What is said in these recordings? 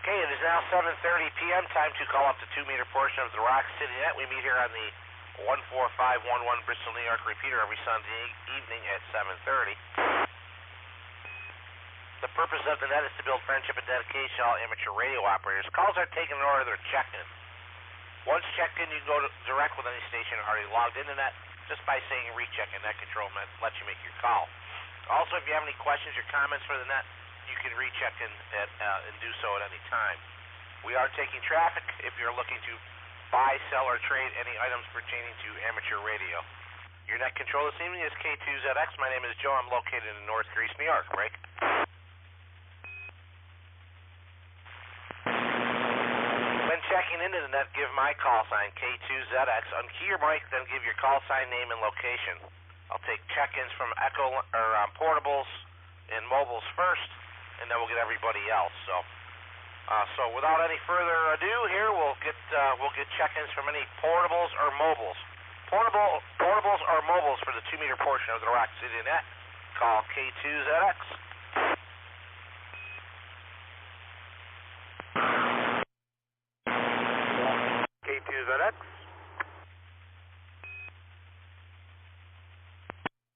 Okay, it is now 7:30 p.m. Time to call up the 2-meter portion of the RocCityNet. We meet here on the 14511 Bristol, New York repeater every Sunday evening at 7:30. The purpose of the net is to build friendship and dedication to all amateur radio operators. Calls are taken in order they're checked in. Once checked in, you can go direct with any station already logged into net just by saying recheck, and net control lets you make your call. Also, if you have any questions or comments for the net, you can recheck and do so at any time. We are taking traffic if you're looking to buy, sell, or trade any items pertaining to amateur radio. Your net control this evening is K2ZX. My name is Joe. I'm located in North Greece, New York. Break. When checking into the net, give my call sign K2ZX. Unkey your mic, then give your call sign name and location. I'll take check-ins from Echo or portables and mobiles first, and then we'll get everybody else. So without any further ado, here we'll get check-ins from any portables or mobiles. Portables or mobiles for the 2-meter portion of the RocCityNet. Call K2ZX. K2ZX.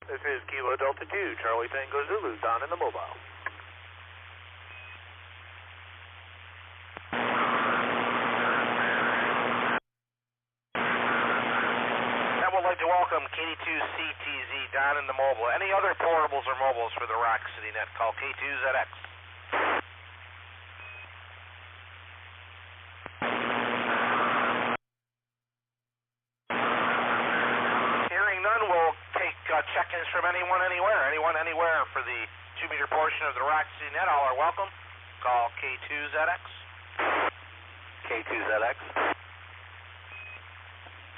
This is Kilo Delta 2, Charlie Tango Zulu, down in the mobile. I would like to welcome KD2CTZ down in the mobile. Any other portables or mobiles for the RocCityNet? Call K2ZX. Check-ins from anyone, anywhere for the 2-meter portion of the RocCityNet. All are welcome. Call K2ZX. K2ZX.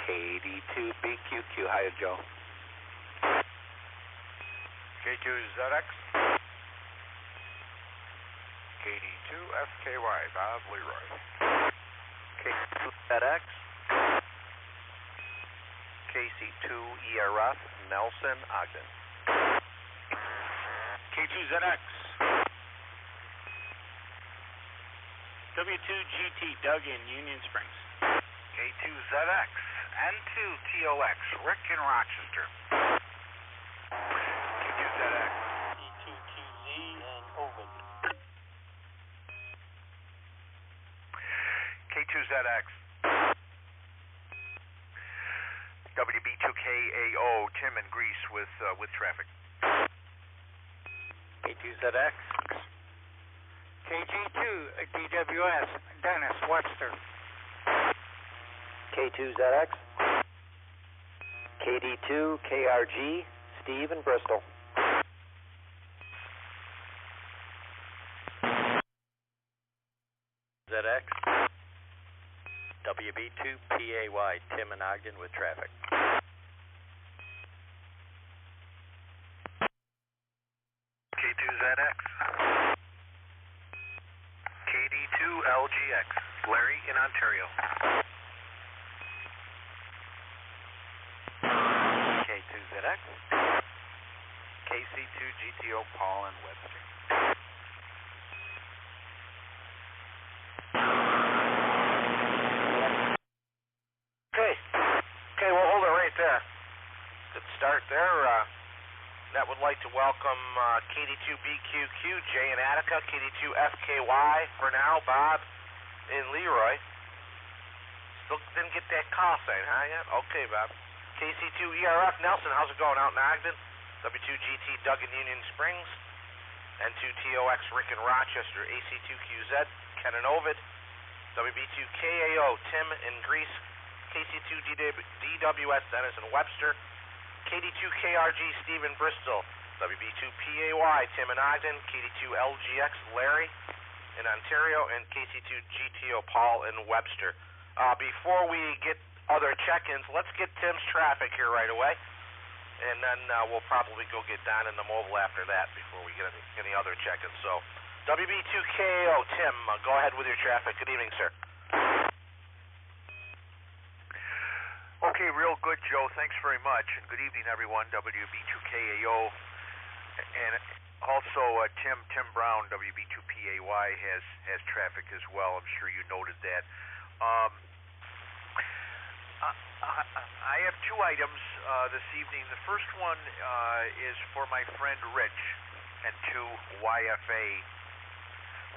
KD2BQQ. Hi, Joe. K2ZX. KD2FKY. Bob Leroy. K2ZX. KC2ERF, Nelson, Ogden. K2ZX. W2GT, Doug in Union Springs. K2ZX, N2TOX, Rick in Rochester. K2ZX. D2QZ in Ovid. K2ZX. WB2KAO, Tim in Greece with traffic. K2ZX. KG2, DWS, Dennis, Webster. K2ZX. KD2, KRG, Steve in Bristol. ZX. WB2PAY, Tim and Ogden with traffic. K2ZX. KD2LGX, Larry in Ontario. K2ZX. KC2GTO, Paul and Webster. Okay, we'll hold it right there. Good start there. That would like to welcome KD2BQQ, Jay in Attica, KD2FKY for now, Bob in Leroy. Still didn't get that call sign, huh, yet? Okay, Bob. KC2ERF, Nelson, how's it going out in Ogden? W2GT, Doug in Union Springs. N2TOX, Rick in Rochester. AC2QZ, Ken in Ovid. WB2KAO, Tim in Greece. KC2DWS, Dennis in Webster. KD2KRG, Steve in Bristol. WB2PAY, Tim in Ogden. KD2LGX, Larry in Ontario. And KC2GTO, Paul in Webster. Before we get other check-ins, let's get Tim's traffic here right away. And then we'll probably go get Don in the mobile after that before we get any other check-ins. So, WB2KAO, Tim, go ahead with your traffic. Good evening, sir. Okay, real good, Joe. Thanks very much. And good evening, everyone. WB2KAO. And also Tim Brown, WB2P PAY has traffic as well. I'm sure you noted that. I have two items this evening. The first one is for my friend Rich and to YFA.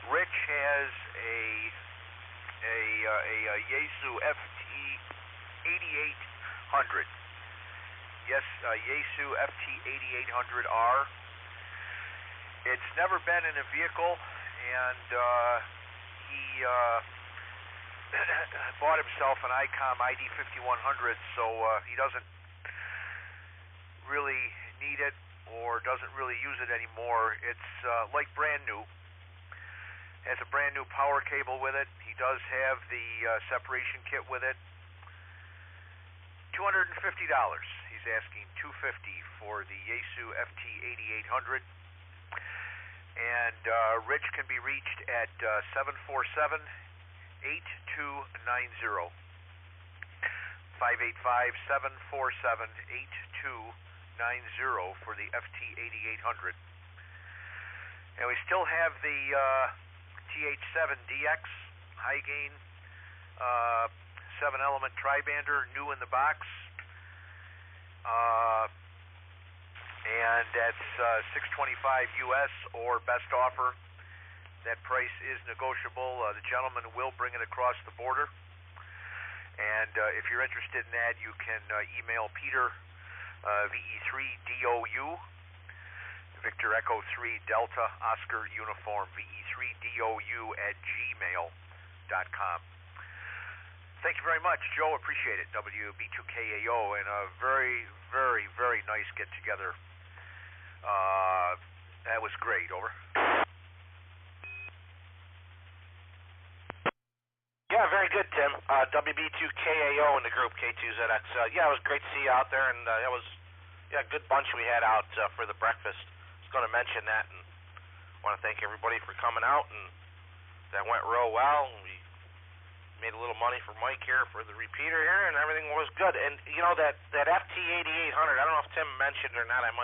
Rich has a Yaesu FT 8800. Yes, Yaesu FT 8800R. It's never been in a vehicle, and he bought himself an ICOM ID 5100, so he doesn't really need it or doesn't really use it anymore. It's like brand new. Has a brand new power cable with it. He does have the separation kit with it. $250. He's asking $250 for the Yaesu FT 8800. And Rich can be reached at 747-8290. 585-747-8290 for the FT 8800. And we still have the TH7DX high gain 7-element tri-bander new in the box. And that's $625 US or best offer. That price is negotiable. The gentleman will bring it across the border. And if you're interested in that, you can email Peter, VE3DOU, Victor Echo 3 Delta Oscar Uniform, VE3DOU at gmail.com. Thank you very much, Joe. Appreciate it. WB2KAO, and a very, very, very nice get-together. That was great. Over. Yeah, very good, Tim. WB2KAO in the group, K2ZX. Yeah, it was great to see you out there, and that was a good bunch we had out for the breakfast. I was going to mention that, and I want to thank everybody for coming out, and that went real well. And we made a little money for Mike here for the repeater here, and everything was good. And you know that FT 8800, I don't know if Tim mentioned it or not. I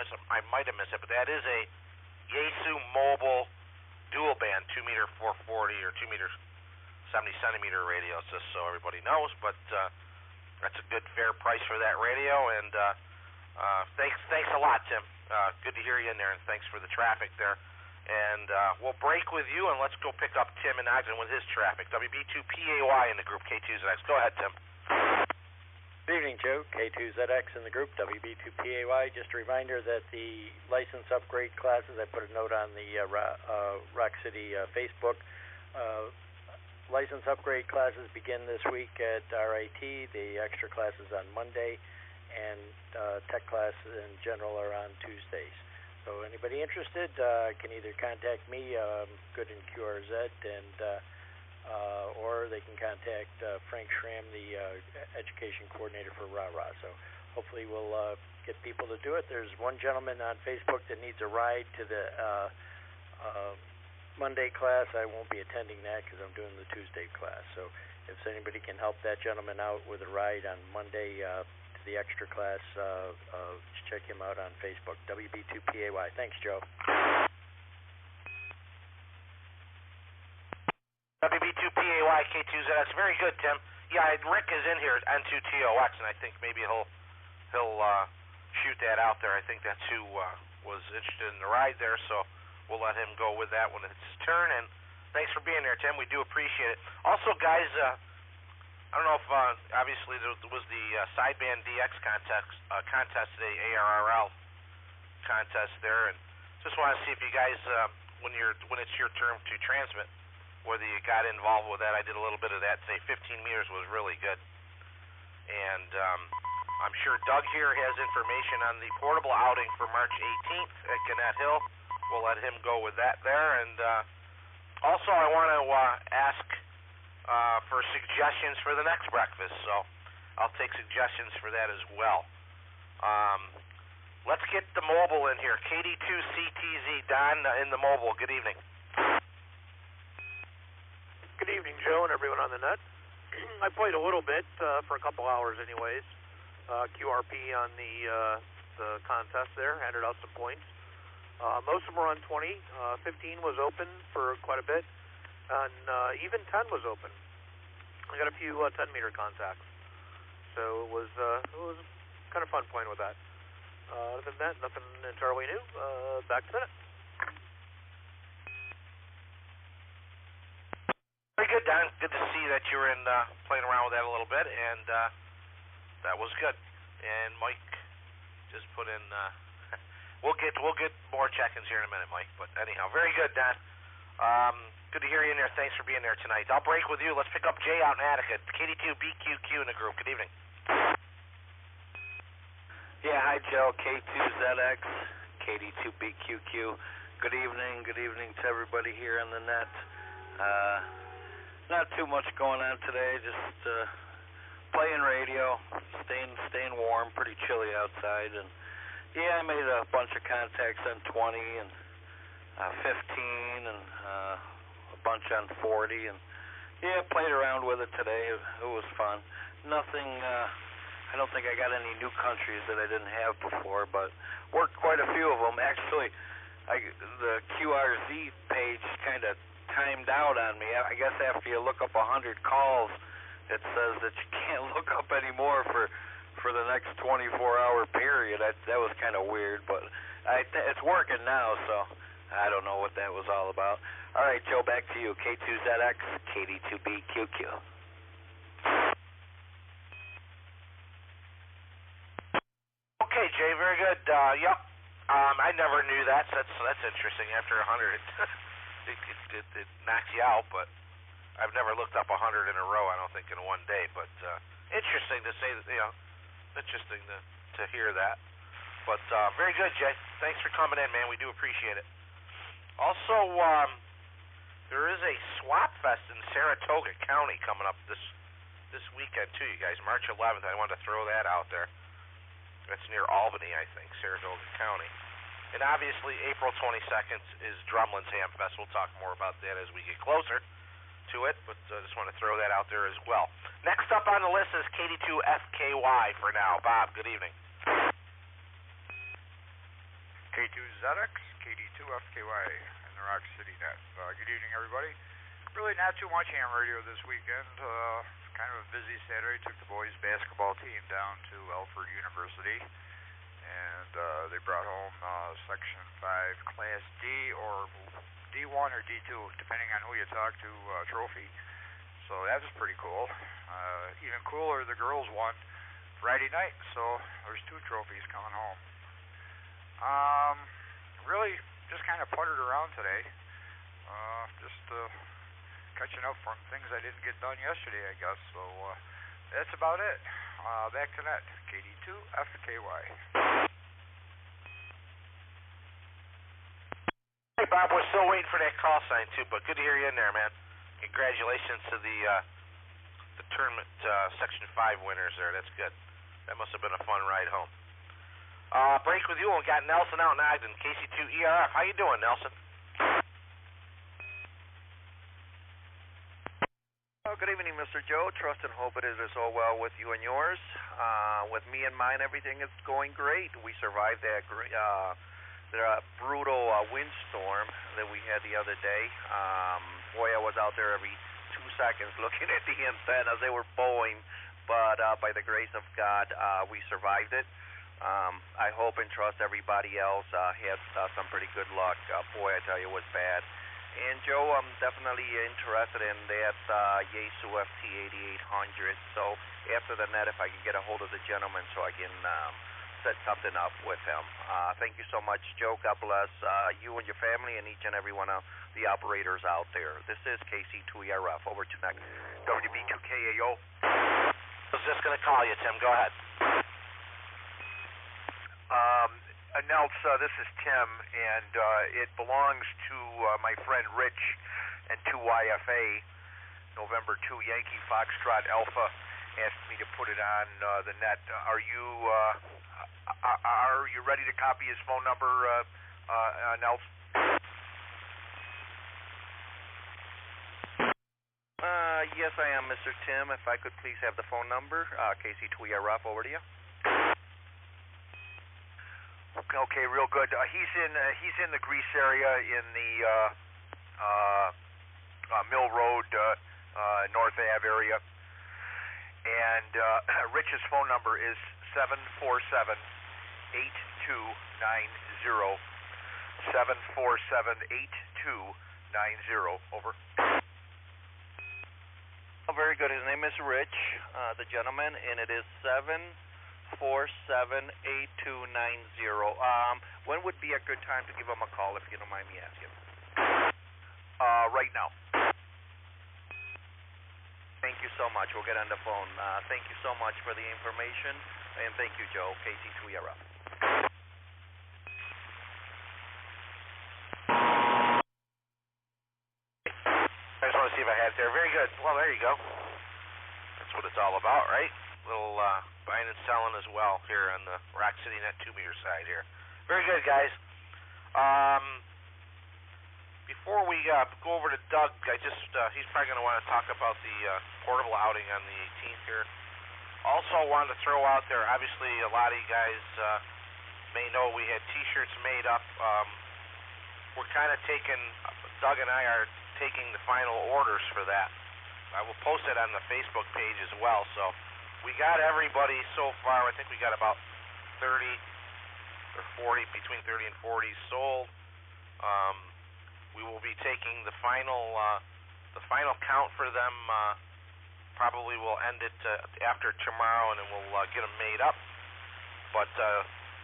might have missed it, but that is a Yaesu mobile dual band 2-meter 440 or 2-meter 70-centimeter radio, just so everybody knows. But that's a good fair price for that radio. And thanks a lot, Tim. Good to hear you in there, and thanks for the traffic there. And we'll break with you, and let's go pick up Tim in Ogden with his traffic. WB2PAY in the group, K2ZX. Go ahead, Tim. Good evening, Joe. K2ZX in the group, WB2PAY. Just a reminder that the license upgrade classes, I put a note on the Rock City Facebook. License upgrade classes begin this week at RIT. The extra classes on Monday, and tech classes in general are on Tuesdays. So anybody interested can either contact me, good in QRZ, and or they can contact Frank Schramm, the education coordinator for RARA. So hopefully we'll get people to do it. There's one gentleman on Facebook that needs a ride to the Monday class. I won't be attending that because I'm doing the Tuesday class. So if anybody can help that gentleman out with a ride on Monday to the extra class, check him out on Facebook, WB2PAY. Thanks, Joe. WB2PAY, K2ZX. Very good, Tim. Yeah, Rick is in here, N2TOX, and I think maybe he'll shoot that out there. I think that's who was interested in the ride there, so we'll let him go with that when it's his turn. And thanks for being there, Tim. We do appreciate it. Also, guys, I don't know if obviously there was the sideband DX contest today, ARRL contest there, and just want to see if you guys, when it's your turn to transmit, whether you got involved with that. I did a little bit of that today. 15 meters was really good, and I'm sure Doug here has information on the portable outing for March 18th at Gannett Hill. We'll let him go with that there. And also I want to ask for suggestions for the next breakfast, so I'll take suggestions for that as well. Let's get the mobile in here. KD2CTZ, Don in the mobile. Good evening. Good evening, Joe, and everyone on the net. I played a little bit for a couple hours anyways. QRP on the contest there, handed out some points. Most of them were on 20. 15 was open for quite a bit, and even 10 was open. I got a few 10-meter contacts, so it was kind of fun playing with that. Other than that, nothing entirely new. Back to the net. Very good, Don. Good to see that you were in playing around with that a little bit, and that was good. And Mike just put in. We'll get more check-ins here in a minute, Mike. But anyhow, very good, Don. Good to hear you in there. Thanks for being there tonight. I'll break with you. Let's pick up Jay out in Attica. KD2BQQ in the group. Good evening. Yeah, hi Joe, K2ZX, KD2BQQ. Good evening to everybody here on the net. Not too much going on today, just playing radio, staying warm, pretty chilly outside, and yeah, I made a bunch of contacts on 20 and 15 and a bunch on 40, and yeah, played around with it today. It was fun. Nothing. I don't think I got any new countries that I didn't have before, but worked quite a few of them. Actually, the QRZ page kind of timed out on me. I guess after you look up 100 calls, it says that you can't look up anymore for the next 24-hour period. That was kind of weird, but it's working now, so I don't know what that was all about. All right, Joe, back to you. K2ZX, KD2BQQ. Okay, Jay, very good. Yep. I never knew that. So that's interesting. After 100, it knocks you out. But I've never looked up 100 in a row. I don't think in one day. But interesting to say that. Interesting to hear that. But very good, Jay. Thanks for coming in, man. We do appreciate it. Also, there is a swap fest in Saratoga County coming up this weekend too, you guys. March 11th. I wanted to throw that out there. That's near Albany, I think, Saratoga County. And obviously, April 22nd is Drumlin's Ham Fest. We'll talk more about that as we get closer to it, but I just want to throw that out there as well. Next up on the list is KD2FKY for now. Bob, good evening. K2ZX, KD2FKY, and the RocCityNet. Good evening, everybody. Really not too much ham radio this weekend. Kind of a busy Saturday. Took the boys' basketball team down to Alfred University, and they brought home Section 5 Class D or D1 or D2, depending on who you talk to, trophy. So that was pretty cool. Even cooler, the girls won Friday night, so there's 2 trophies coming home. Really just kind of puttered around today. Just catching up from things I didn't get done yesterday, I guess. So that's about it. Back to net. KD2FKY. Hey, Bob, we're still waiting for that call sign, too, but good to hear you in there, man. Congratulations to the tournament Section 5 winners there. That's good. That must have been a fun ride home. Break with you. We got Nelson out in Ogden, KC2ERF. How you doing, Nelson? Good evening, Mr. Joe. Trust and hope it is all well with you and yours. With me and mine, everything is going great. We survived that brutal windstorm that we had the other day. Boy, I was out there every 2 seconds looking at the antennas. They were bowing, but by the grace of God, we survived it. I hope and trust everybody else had some pretty good luck. Boy, I tell you, it was bad. And Joe, I'm definitely interested in that Yaesu FT8800. So after the net, if I can get a hold of the gentleman so I can set something up with him. Thank you so much, Joe. God bless you and your family and each and every one of the operators out there. This is KC2ERF. Over to next. WB2KAO. I was just going to call you, Tim. Go ahead. Announce, this is Tim, and it belongs to my friend Rich and 2YFA, November 2 Yankee Foxtrot Alpha, asked me to put it on the net. Are you ready to copy his phone number, Nelson? Yes, I am, Mr. Tim. If I could please have the phone number, KC2ERF, over to you. Okay, real good. He's in the Grease area in the Mill Road, North Ave area. And Rich's phone number is 747-8290. 747-8290. Over. Oh, very good. His name is Rich, the gentleman, and it is 747-8290. When would be a good time to give him a call, if you don't mind me asking? Right now. Thank you so much. We'll get on the phone. Thank you so much for the information, and thank you, Joe. KC2, you're up. I just want to see if I had it there. Very good. Well, there you go. That's what it's all about, right? Little buying and selling as well here on the RocCityNet 2-meter side here. Very good, guys. Before we go over to Doug, he's probably going to want to talk about the portable outing on the 18th here. Also wanted to throw out there, obviously a lot of you guys may know we had T-shirts made up. We're kind of Doug and I are taking the final orders for that. I will post it on the Facebook page as well. So we got everybody so far. I think we got about 30 or 40, between 30 and 40 sold. We will be taking the final count for them. Probably we'll end it after tomorrow, and then we'll get them made up. But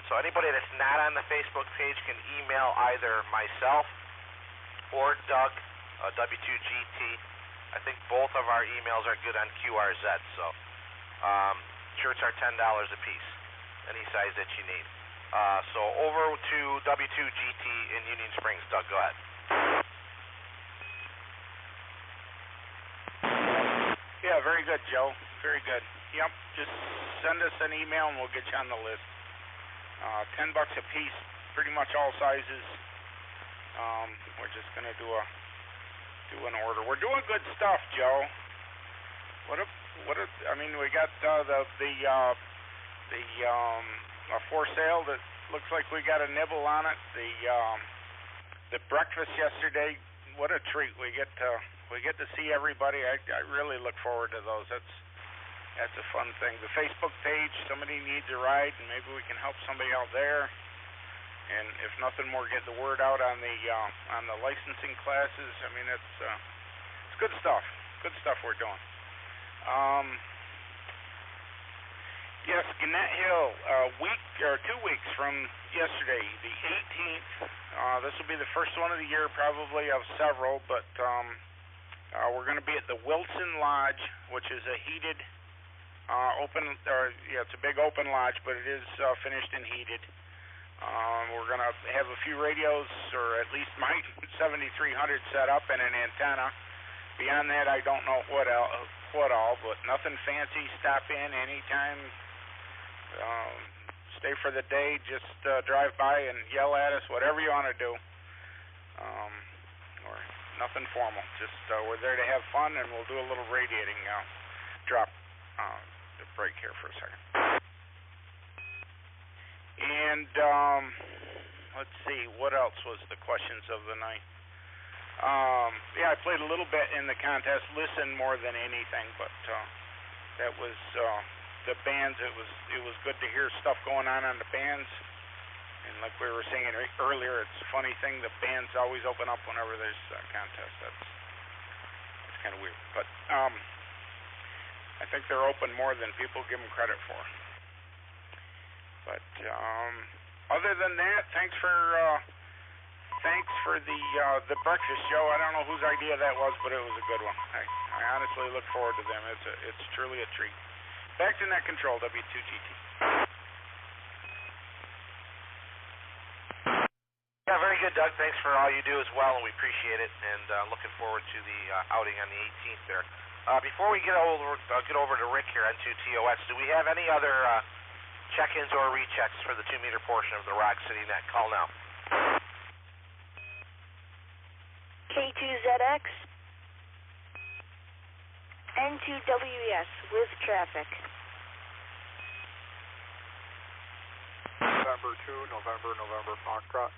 so anybody that's not on the Facebook page can email either myself or Doug, W2GT. I think both of our emails are good on QRZ. So shirts are $10 a piece, any size that you need. So over to W2GT in Union Springs. Doug, go ahead. Yeah, very good, Joe. Very good. Yep, just send us an email and we'll get you on the list. $10 a piece, pretty much all sizes. We're just gonna do an order. We're doing good stuff, Joe. I mean, we got the for sale that looks like we got a nibble on it. The breakfast yesterday, what a treat. We get to see everybody. I really look forward to those. That's a fun thing. The Facebook page, somebody needs a ride, and maybe we can help somebody out there. And if nothing more, get the word out on the licensing classes. I mean, it's good stuff. Good stuff we're doing. Yes, Gannett Hill, a week or 2 weeks from yesterday, the 18th. This will be the first one of the year, probably of several, but we're going to be at the Wilson Lodge, which is a heated, it's a big open lodge, but it is finished and heated. We're going to have a few radios, or at least my 7300 set up and an antenna. Beyond that, I don't know what all, but nothing fancy. Stop in anytime. Stay for the day. Just drive by and yell at us, whatever you want to do. Or nothing formal. Just we're there to have fun, and we'll do a little radiating. Drop the break here for a second. And let's see, what else was the questions of the night? Yeah, I played a little bit in the contest, listened more than anything, but that was the bands. It was good to hear stuff going on the bands. And like we were saying earlier, it's a funny thing, the bands always open up whenever there's a contest. That's kind of weird. But I think they're open more than people give them credit for. But other than that, thanks for the breakfast, Joe. I don't know whose idea that was, but it was a good one. I honestly look forward to them. It's truly a treat. Back to net control, W2GT. Yeah, very good, Doug. Thanks for all you do as well, and we appreciate it. And looking forward to the outing on the 18th there. Before we get over to Rick here on 2TOS, do we have any other check-ins or rechecks for the 2-meter portion of the RocCityNet? Call now. K2ZX, N2WES with traffic. November November 2, November Foxtrot.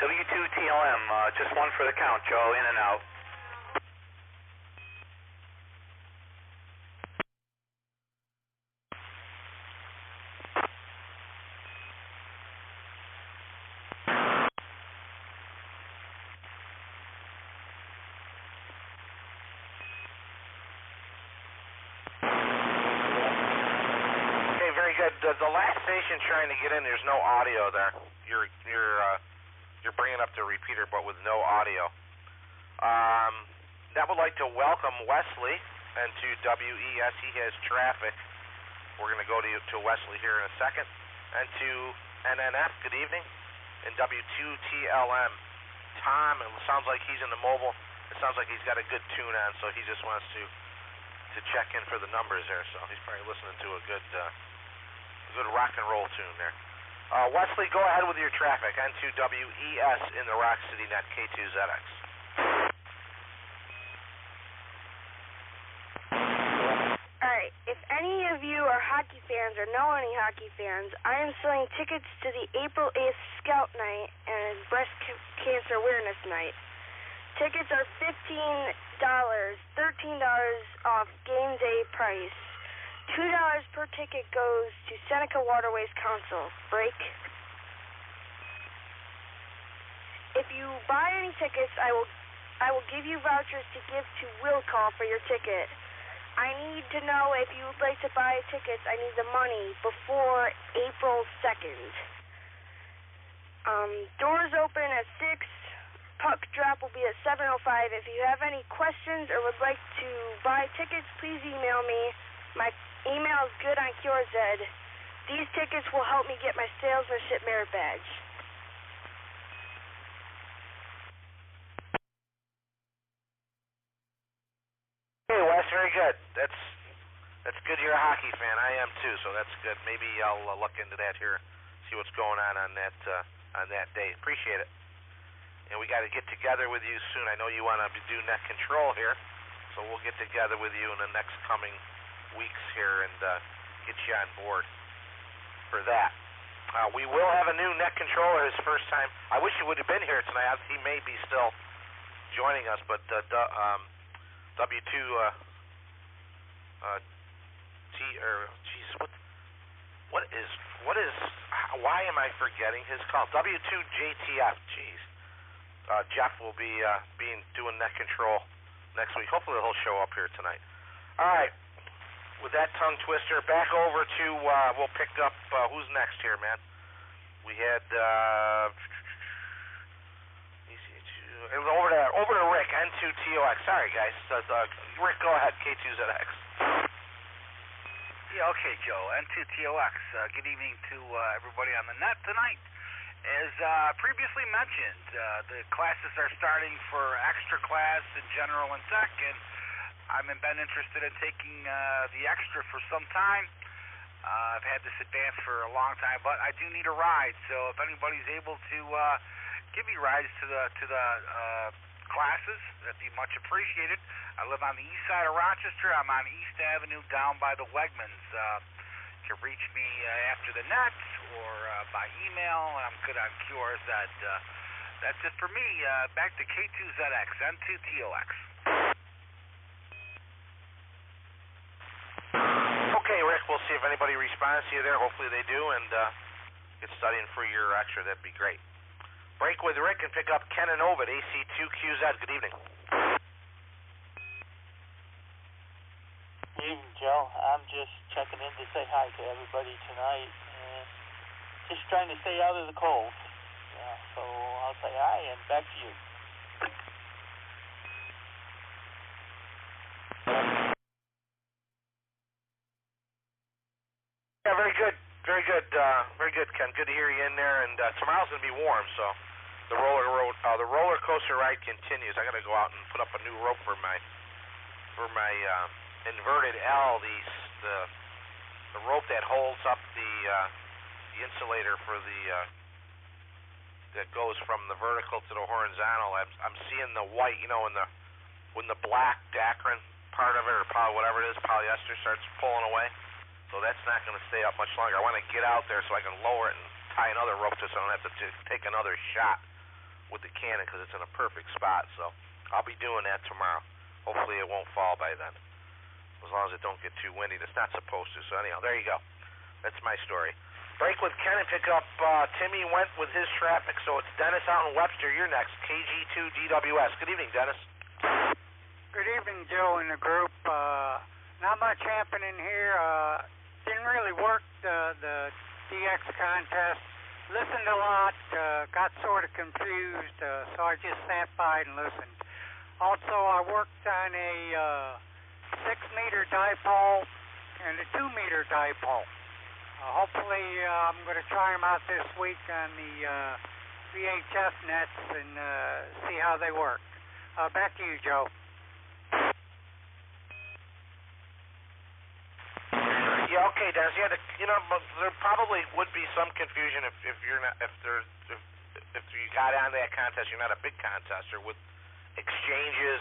W2TLM, just one for the count, Joe, in and out. Okay, very good. The last station trying to get in, there's no audio there. You're bringing up the repeater, but with no audio. That would like to welcome Wesley into WES. He has traffic. We're going to go to Wesley here in a second. And to NNF, good evening. And W2TLM, Tom, it sounds like he's in the mobile. It sounds like he's got a good tune on, so he just wants to check in for the numbers there. So he's probably listening to a good rock and roll tune there. Wesley, go ahead with your traffic. N2WES in the RocCityNet K2ZX. Alright, if any of you are hockey fans or know any hockey fans, I am selling tickets to the April 8th Scout Night and Breast Cancer Awareness Night. Tickets are $15, $13 off game day price. $2 per ticket goes to Seneca Waterways Council. Break. If you buy any tickets, I will give you vouchers to give to Will Call for your ticket. I need to know if you would like to buy tickets. I need the money before April 2nd. Doors open at 6. Puck drop will be at 7:05. If you have any questions or would like to buy tickets, please email me. My email is good on QRZ. These tickets will help me get my salesmanship merit badge. Hey, Wes, very good. That's good. You're a hockey fan. I am too, so that's good. Maybe I'll look into that here, see what's going on that day. Appreciate it. And we got to get together with you soon. I know you want to do net control here, so we'll get together with you in the next coming weeks here and get you on board for that. We will have a new net controller his first time. I wish he would have been here tonight. He may be still joining us, but W2 why am I forgetting his call? W2JTF. Jeez. Jeff will be doing net control next week. Hopefully he'll show up here tonight. All right. With that tongue twister, back over to we'll pick up who's next here, man. We had over to Rick, N2TOX. Sorry guys. Rick, go ahead, K2ZX. Yeah, okay, Joe. N2TOX. Good evening to everybody on the net tonight. As previously mentioned, the classes are starting for extra class in general and tech, and I've been interested in taking the extra for some time. I've had this advance for a long time, but I do need a ride. So if anybody's able to give me rides to the classes, that'd be much appreciated. I live on the east side of Rochester. I'm on East Avenue down by the Wegmans. You can reach me after the net or by email. I'm good on QRZ. That's it for me. Back to K2ZX, N2TOX. Okay, Rick, we'll see if anybody responds to you there. Hopefully they do, and get studying for your extra. That'd be great. Break with Rick and pick up Ken and Ovid, AC2QZ. Good evening. Good evening, Joe. I'm just checking in to say hi to everybody tonight, and just trying to stay out of the cold. Yeah, so I'll say hi, and back to you. Yeah, very good. Very good, Ken. Good to hear you in there. And tomorrow's gonna be warm, so the roller coaster ride continues. I gotta go out and put up a new rope for my inverted L. The rope that holds up the insulator for that goes from the vertical to the horizontal. I'm seeing the white, in the when the black Dacron part of it, or whatever it is, polyester, starts pulling away. So that's not going to stay up much longer. I want to get out there so I can lower it and tie another rope to it so I don't have to take another shot with the cannon because it's in a perfect spot. So I'll be doing that tomorrow. Hopefully it won't fall by then, as long as it don't get too windy. It's not supposed to. So anyhow, there you go. That's my story. Break with Ken and pick up Timmy Went with his traffic. So it's Dennis out in Webster. You're next. KG2GWS. Good evening, Dennis. Good evening, Joe and the group. Not much happening here. Didn't really work the DX contest. Listened a lot. Got sort of confused, so I just sat by and listened. Also, I worked on a 6-meter dipole and a 2-meter dipole. Hopefully, I'm going to try them out this week on the VHF nets and see how they work. Back to you, Joe. Yeah, okay, Dennis. Yeah, there probably would be some confusion if you got on that contest. You're not a big contester with exchanges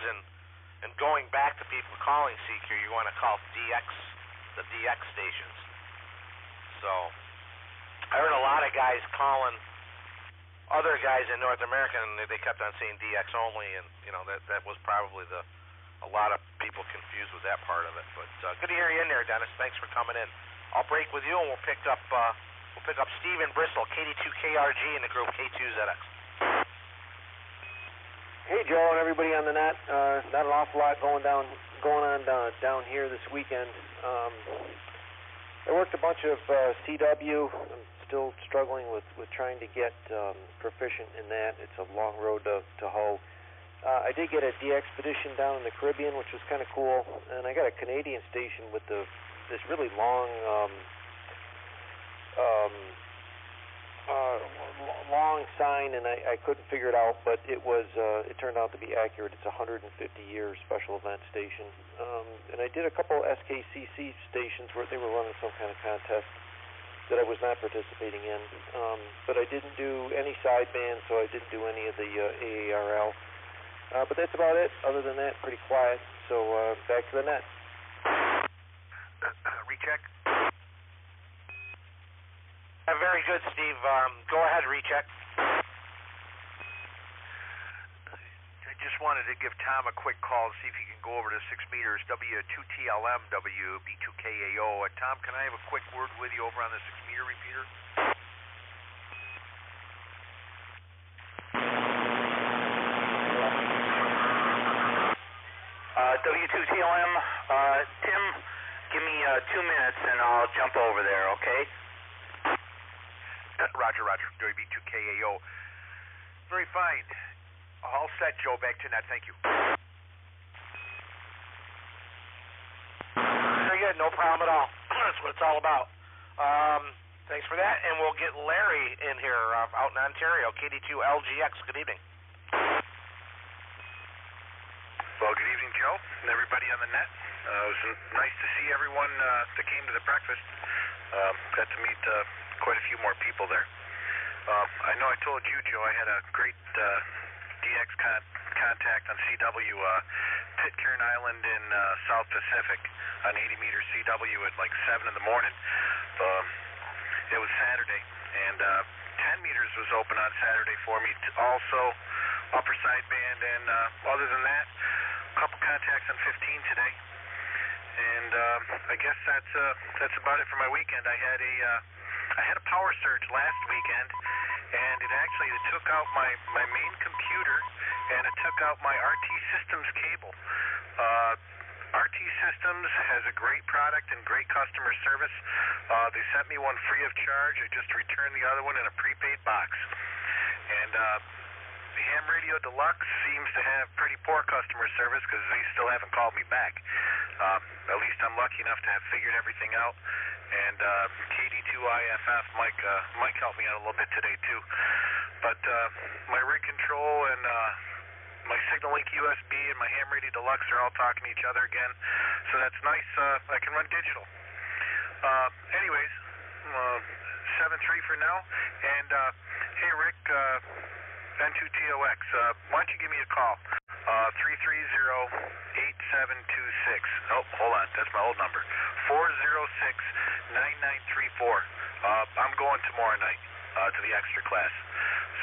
and going back to people calling CQ. You want to call the DX stations. So I heard a lot of guys calling other guys in North America, and they kept on saying DX only, and that was probably a lot of people confused with that part of it. But good to hear you in there, Dennis. Thanks for coming in. I'll break with you, and we'll pick up Steve in Bristol, KD2KRG in the group K2ZX. Hey, Joe, and everybody on the net. Not an awful lot going on down here this weekend. I worked a bunch of CW. I'm still struggling with trying to get proficient in that. It's a long road to hoe. I did get a DXpedition down in the Caribbean, which was kind of cool, and I got a Canadian station with this really long sign, and I couldn't figure it out, but it turned out to be accurate. It's a 150-year special event station. And I did a couple SKCC stations where they were running some kind of contest that I was not participating in. But I didn't do any sideband, so I didn't do any of the AARL. But that's about it. Other than that, pretty quiet. So back to the net. Recheck. Very good, Steve. Go ahead, recheck. I just wanted to give Tom a quick call to see if he can go over to 6 meters, W2TLM, WB2KAO. Tom, can I have a quick word with you over on the 6-meter repeater? W2TLM, Tim, give me 2 minutes and I'll jump over there, okay? Roger, WB2KAO. Very fine. All set, Joe. Back to net. Thank you. Very good. No problem at all. That's what it's all about. Thanks for that. And we'll get Larry in here out in Ontario, KD2LGX. Good evening. Well, good evening, Joe, and everybody on the net. It was nice to see everyone that came to the breakfast. Got to meet quite a few more people there. I know I told you, Joe, I had a great DX contact on CW, Pitcairn Island in South Pacific on 80-meter CW at like 7 in the morning. It was Saturday, and 10 meters was open on Saturday for me also, upper sideband, and other than that, a couple contacts on 15 today. And I guess that's about it for my weekend. I had a power surge last weekend, and it took out my main computer, and it took out my RT Systems cable. RT Systems has a great product and great customer service. They sent me one free of charge. I just returned the other one in a prepaid box. And the Ham Radio Deluxe seems to have pretty poor customer service because they still haven't called me back. At least I'm lucky enough to have figured everything out. And KD2IFF, Mike helped me out a little bit today too. But my rig control and my Signal Link USB and my Ham Radio Deluxe are all talking to each other again. So that's nice. I can run digital. Anyways, 7-3 for now. And hey, Rick, N2TOX, why don't you give me a call? 330-8726. Nope, hold on. That's my old number. 406-9934. I'm going tomorrow night to the extra class.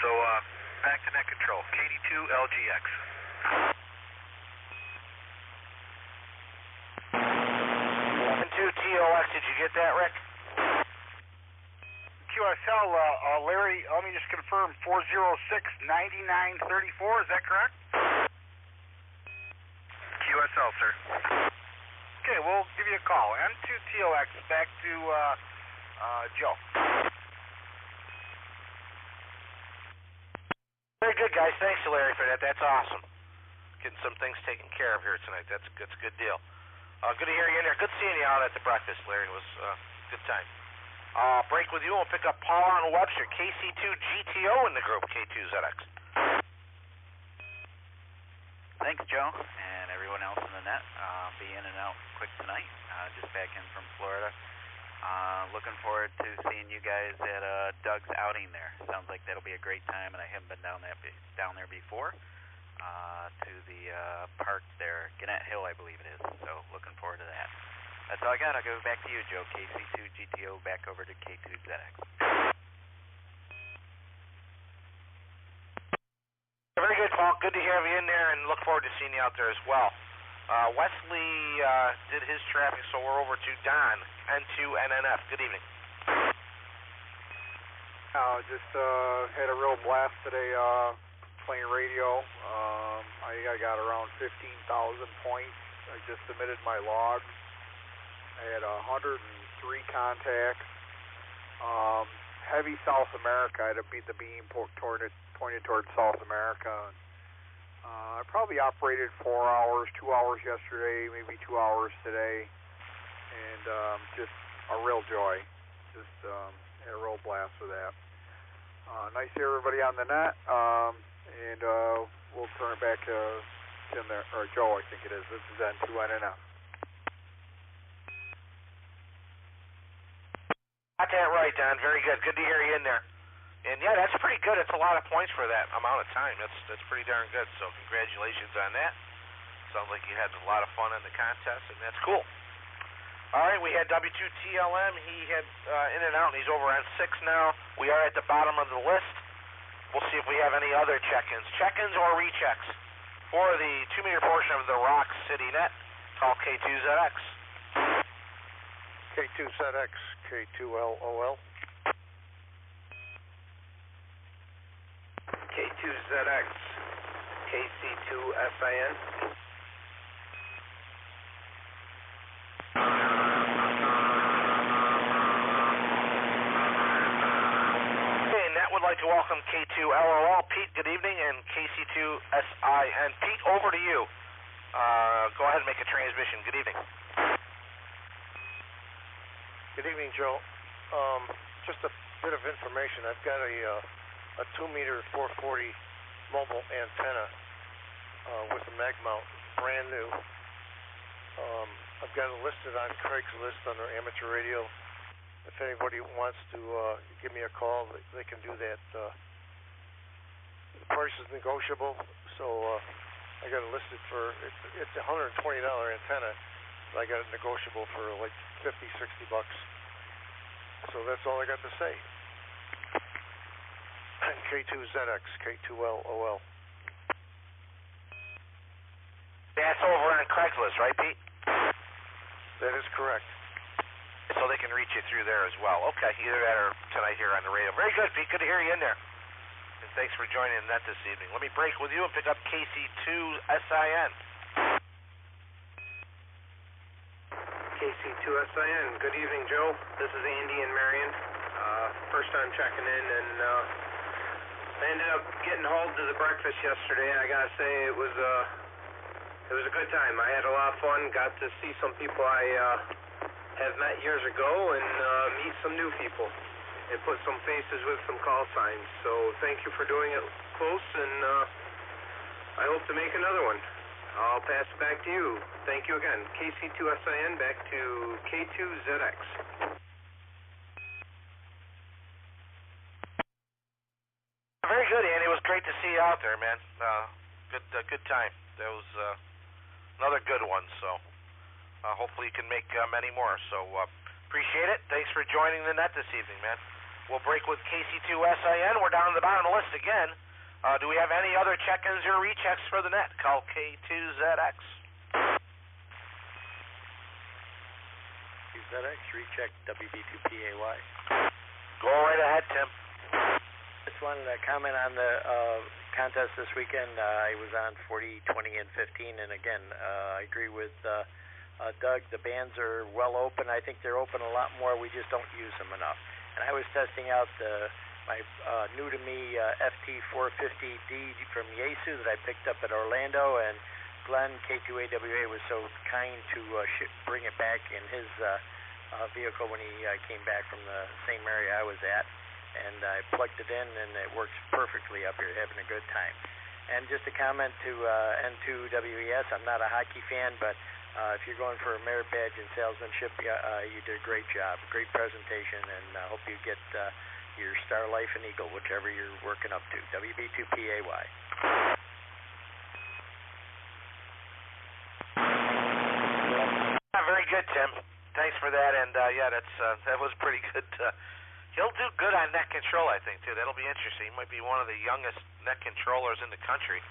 So back to net control. KD2LGX. And 2 TOX, did you get that, Rick? QSL, Larry, let me just confirm, 406-9934, is that correct? QSL, sir. Okay, we'll give you a call. M2TOX, back to Joe. Very good, guys. Thanks to Larry for that. That's awesome. Getting some things taken care of here tonight. That's a good deal. Good to hear you in there. Good seeing you out at the breakfast, Larry. It was a good time. Break with you. We'll pick up Paul on Webster, KC2GTO in the group, K2ZX. Thanks, Joe, and everyone else in the net. Be in and out quick tonight. Just back in from Florida. Looking forward to seeing you guys at Doug's outing there. Sounds like that'll be a great time, and I haven't been down there before. To the park there, Gannett Hill, I believe it is. So looking forward to that. That's all I got. I'll go back to you, Joe. KC2GTO back over to K2ZX. Very good, Paul. Good to have you in there, and look forward to seeing you out there as well. Wesley did his traffic, so we're over to Don, N2NNF. Good evening. Just had a real blast today playing radio. I got around 15,000 points. I just submitted my logs. I had 103 contacts. Heavy South America. I had to beat the beam pointed towards South America. I probably operated 4 hours, 2 hours yesterday, maybe 2 hours today, and just a real joy. Just had a real blast with that. Nice to see everybody on the net, and we'll turn it back to Tim there, or Joe, I think it is. This is N2NNF. Got that right, Don. Very good. Good to hear you in there. And yeah, that's pretty good. It's a lot of points for that amount of time. That's pretty darn good. So congratulations on that. Sounds like you had a lot of fun in the contest, and that's cool. All right, we had W2TLM. He had in and out, and he's over on 6 now. We are at the bottom of the list. We'll see if we have any other check-ins. Check-ins or rechecks for the 2-meter portion of the RocCityNet. Call K2ZX. K2ZX, K2LOL. K2ZX, KC2SIN. Okay, and that would like to welcome K2LOL. Pete, good evening, and KC2SIN. Pete, over to you. Go ahead and make a transmission. Good evening. Good evening, Joe. Just a bit of information. I've got a 2-meter 440 mobile antenna with a mag mount, brand new. I've got it listed on Craigslist under amateur radio. If anybody wants to give me a call, they can do that. The price is negotiable, so I got it listed for, it's a $120 antenna. I got it negotiable for like $50, $60. So that's all I got to say. K2ZX, K2LOL. That's over on Craigslist, right, Pete? That is correct. So they can reach you through there as well. Okay, either that or tonight here on the radio. Very good, Pete. Good to hear you in there. And thanks for joining the net this evening. Let me break with you and pick up KC2SIN. KC2SIN. Good evening, Joe. This is Andy in Marion. First time checking in, and I ended up getting hauled to the breakfast yesterday, and I gotta say it was a good time. I had a lot of fun. Got to see some people I have met years ago, and meet some new people, and put some faces with some call signs. So thank you for doing it close, and I hope to make another one. I'll pass it back to you. Thank you again. KC2SIN, back to K2ZX. Very good, Andy. It was great to see you out there, man. Good time. That was another good one. So hopefully you can make many more. So appreciate it. Thanks for joining the net this evening, man. We'll break with KC2SIN. We're down to the bottom of the list again. Do we have any other check-ins or rechecks for the net? Call K2ZX. ZX, recheck WB2PAY. Go right ahead, Tim. Just wanted to comment on the contest this weekend. I was on 40, 20, and 15, and again, I agree with Doug. The bands are well open. I think they're open a lot more. We just don't use them enough. And I was testing out my new-to-me FT450D from Yaesu that I picked up at Orlando, and Glenn, K2AWA, was so kind to bring it back in his vehicle when he came back from the same area I was at. And I plugged it in, and it works perfectly up here, having a good time. And just a comment to N2WES, I'm not a hockey fan, but if you're going for a merit badge in salesmanship, you did a great job, great presentation, and I hope you get your Star Life and Eagle, whichever you're working up to. WB2PAY. Very good, Tim. Thanks for that, and yeah, that was pretty good. He'll do good on net control, I think, too. That'll be interesting. He might be one of the youngest net controllers in the country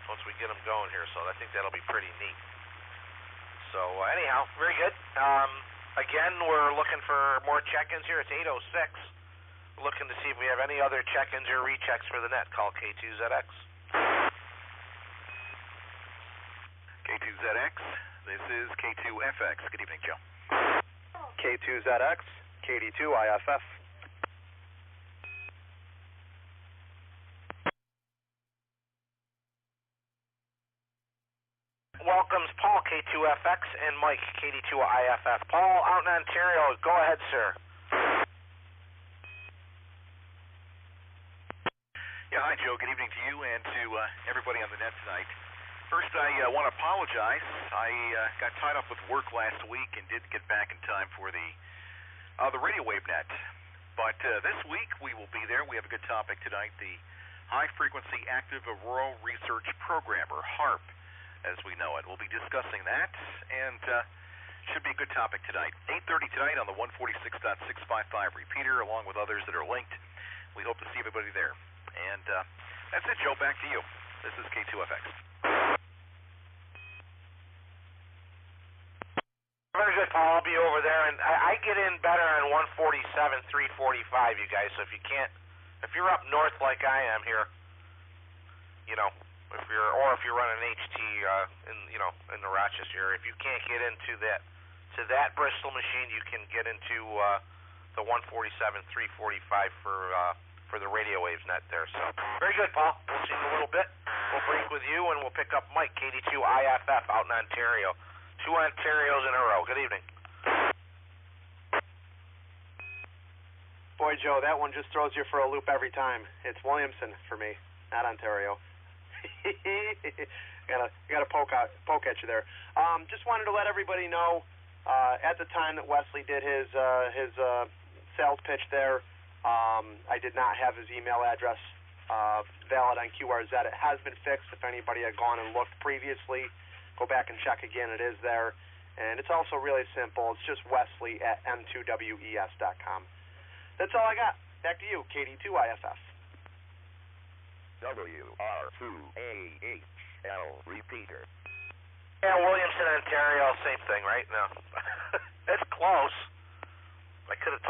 once we get him going here, so I think that'll be pretty neat. So, anyhow, very good. Again, we're looking for more check-ins here. It's 8:06. We're looking to see if we have any other check-ins or rechecks for the net. Call K2ZX. K2ZX, this is K2FX. Good evening, Joe. K2ZX, KD2IFF. Welcomes Paul, K2FX, and Mike, KD2IFF. Paul, out in Ontario. Go ahead, sir. Yeah, hi, Joe. Good evening to you and to everybody on the net tonight. First, I want to apologize. I got tied up with work last week and didn't get back in time for the radio wave net. But this week we will be there. We have a good topic tonight, the High Frequency Active Auroral Research Program, or HARP, as we know it. We'll be discussing that, and should be a good topic tonight. 8:30 tonight on the 146.655 repeater, along with others that are linked. We hope to see everybody there. And that's it, Joe. Back to you. This is K2FX. Very good, Paul. I'll be over there, and I get in better on 147, 345, you guys. So if you're up north like I am here, if you're running HT in the Rochester area, if you can't get into that Bristol machine, you can get into the 147, 345 for the radio waves net there. So very good, Paul. We'll see you in a little bit. We'll break with you, and we'll pick up Mike, KD2IFF, out in Ontario. 2 Ontarios in a row. Good evening. Boy, Joe, that one just throws you for a loop every time. It's Williamson for me, not Ontario. Got to poke at you there. Just wanted to let everybody know, at the time that Wesley did his sales pitch there, I did not have his email address valid on QRZ. It has been fixed. If anybody had gone and looked previously, go back and check again. It is there. And it's also really simple. It's just Wesley at m2wes.com. That's all I got. Back to you, KD2IFF. WR2AHL repeater. Yeah, Williamson, Ontario, same thing, right? No. It's close. I could have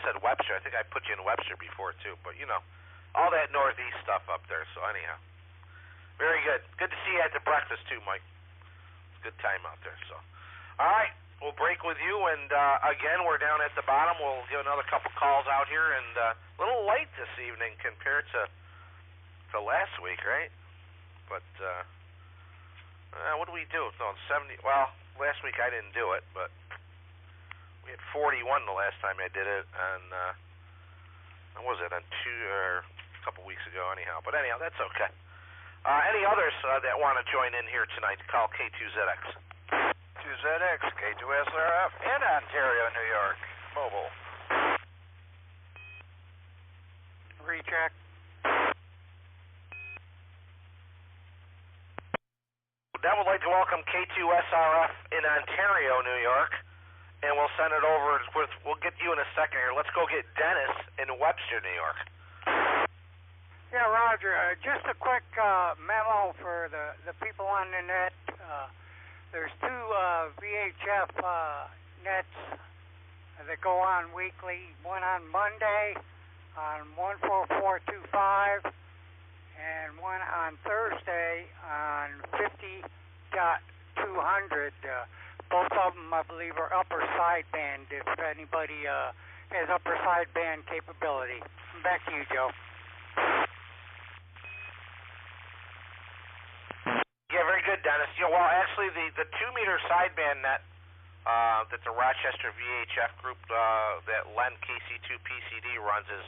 said Webster. I think I put you in Webster before, too. But, all that northeast stuff up there. So, anyhow. Very good. Good to see you at the breakfast, too, Mike. It's a good time out there. So, all right. We'll break with you. And, again, we're down at the bottom. We'll give another couple calls out here. And a little late this evening compared to last week, right? But, what do we do? No, 70. Well, last week I didn't do it, but we had 41 the last time I did it, and when was it? A couple weeks ago, anyhow. But anyhow, that's okay. Any others that want to join in here tonight? Call K2ZX. 2ZX, K2SRF, in Ontario, New York. Mobile. Recheck. welcome K2SRF in Ontario, New York, and we'll send it over. We'll get you in a second here. Let's go get Dennis in Webster, New York. Yeah, Roger. Just a quick memo for the people on the net. There's two VHF nets that go on weekly. One on Monday on 14425, and one on Thursday on 50.200. Both of them, I believe, are upper sideband. If anybody has upper sideband capability. Back to you, Joe. Yeah, very good, Dennis. Yeah, well, actually, the 2-meter sideband net that the Rochester VHF group that Len KC2 PCD runs is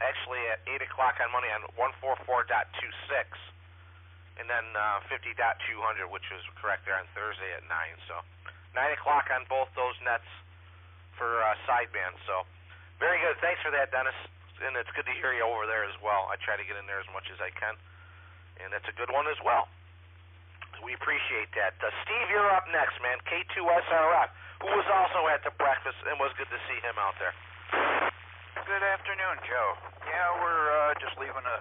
actually at 8 o'clock on Monday on 144.26, and then 50.200, which was correct there on Thursday at 9. So 9 o'clock on both those nets for sideband. So very good. Thanks for that, Dennis. And it's good to hear you over there as well. I try to get in there as much as I can, and that's a good one as well. We appreciate that. Steve, you're up next, man. K2SRF, who was also at the breakfast, and was good to see him out there. Good afternoon, Joe. Yeah, we're just leaving a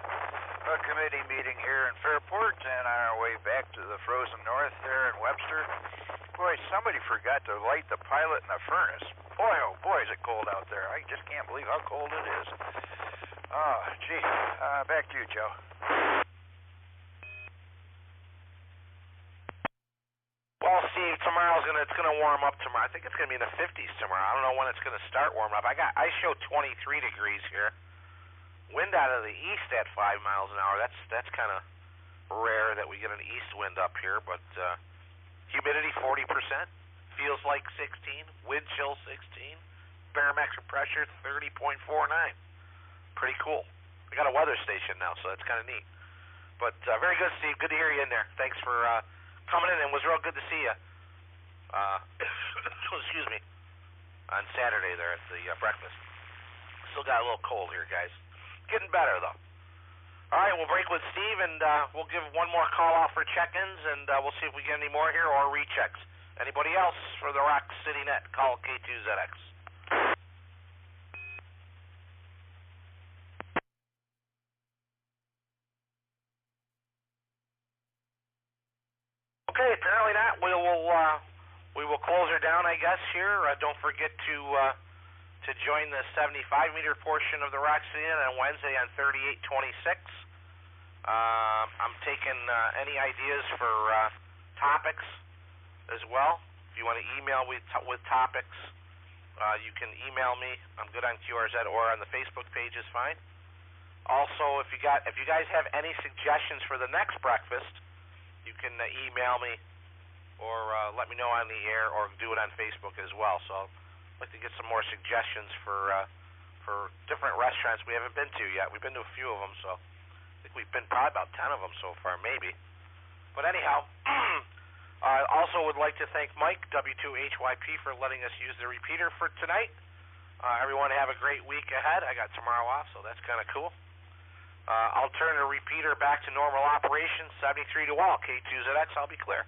committee meeting here in Fairport and on our way back to the frozen north there in Webster. Boy, somebody forgot to light the pilot in the furnace. Boy, oh boy, is it cold out there. I just can't believe how cold it is. Oh, gee. Back to you, Joe. Well, Steve, it's gonna warm up tomorrow. I think it's gonna be in the 50s tomorrow. I don't know when it's gonna start warming up. I show 23 degrees here. Wind out of the east at 5 miles an hour. That's kind of rare that we get an east wind up here. But humidity 40%, feels like 16. Wind chill 16. Barometric pressure 30.49. Pretty cool. I got a weather station now, so that's kind of neat. But very good, Steve. Good to hear you in there. Thanks for coming in, and it was real good to see you. Excuse me. On Saturday there at the breakfast. Still got a little cold here, guys. Getting better though. All right, we'll break with Steve, and we'll give one more call off for check-ins, and we'll see if we get any more here or rechecks. Anybody else for the RocCityNet? Call K2ZX. Okay, apparently not. We will close her down, I guess. Here, don't forget to join the 75-meter portion of the RocCityNet on Wednesday on 3826. I'm taking any ideas for topics as well. If you want to email with topics, you can email me. I'm good on QRZ or on the Facebook page is fine. Also, if you guys have any suggestions for the next breakfast, you can email me or let me know on the air or do it on Facebook as well. So I'd like to get some more suggestions for different restaurants we haven't been to yet. We've been to a few of them, so I think we've been probably about 10 of them so far, maybe. But anyhow, I also would like to thank Mike, W2HYP, for letting us use the repeater for tonight. Everyone have a great week ahead. I got tomorrow off, so that's kind of cool. I'll turn the repeater back to normal operation, 73 to all. K2ZX, I'll be clear.